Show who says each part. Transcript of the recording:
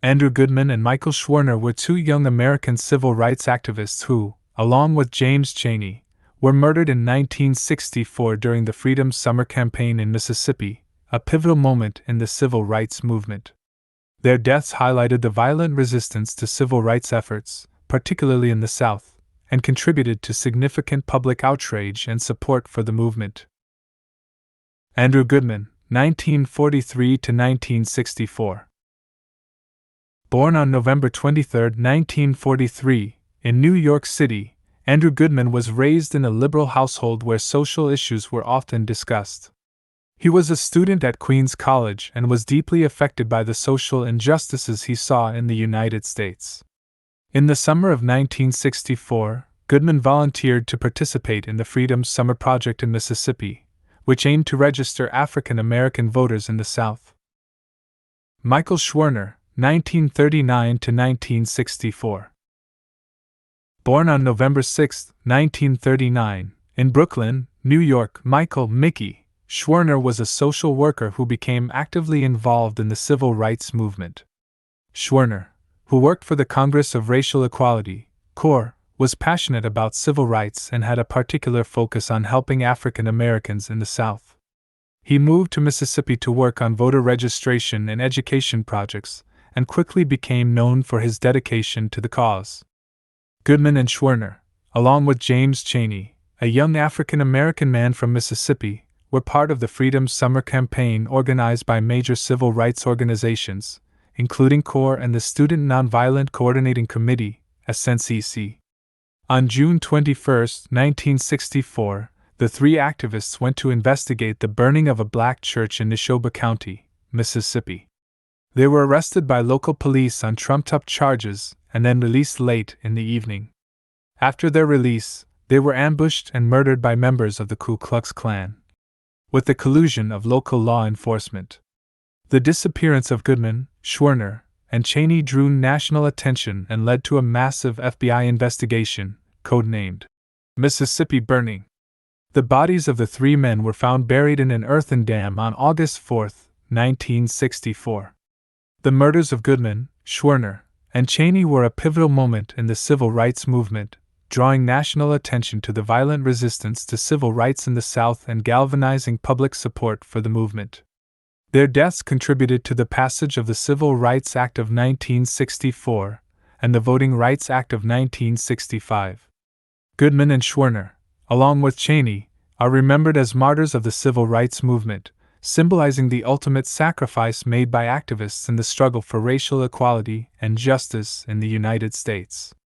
Speaker 1: Andrew Goodman and Michael Schwerner were two young American civil rights activists who, along with James Chaney, were murdered in 1964 during the Freedom Summer Campaign in Mississippi, a pivotal moment in the civil rights movement. Their deaths highlighted the violent resistance to civil rights efforts, particularly in the South, and contributed to significant public outrage and support for the movement. Andrew Goodman, 1943 to 1964. Born on November 23, 1943, in New York City, Andrew Goodman was raised in a liberal household where social issues were often discussed. He was a student at Queens College and was deeply affected by the social injustices he saw in the United States. In the summer of 1964, Goodman volunteered to participate in the Freedom Summer Project in Mississippi, which aimed to register African American voters in the South. Michael Schwerner, 1939 to 1964. Born on November 6, 1939, in Brooklyn, New York, Michael "Mickey" Schwerner was a social worker who became actively involved in the civil rights movement. Schwerner, who worked for the Congress of Racial Equality, CORE, was passionate about civil rights and had a particular focus on helping African Americans in the South. He moved to Mississippi to work on voter registration and education projects, and quickly became known for his dedication to the cause. Goodman and Schwerner, along with James Chaney, a young African American man from Mississippi, were part of the Freedom Summer Campaign organized by major civil rights organizations, including CORE and the Student Nonviolent Coordinating Committee, SNCC. On June 21, 1964, the three activists went to investigate the burning of a black church in Neshoba County, Mississippi. They were arrested by local police on trumped-up charges and then released late in the evening. After their release, they were ambushed and murdered by members of the Ku Klux Klan, with the collusion of local law enforcement. The disappearance of Goodman, Schwerner, and Chaney drew national attention and led to a massive FBI investigation, codenamed Mississippi Burning. The bodies of the three men were found buried in an earthen dam on August 4, 1964. The murders of Goodman, Schwerner, and Chaney were a pivotal moment in the civil rights movement, drawing national attention to the violent resistance to civil rights in the South and galvanizing public support for the movement. Their deaths contributed to the passage of the Civil Rights Act of 1964 and the Voting Rights Act of 1965. Goodman and Schwerner, along with Chaney, are remembered as martyrs of the civil rights movement, symbolizing the ultimate sacrifice made by activists in the struggle for racial equality and justice in the United States.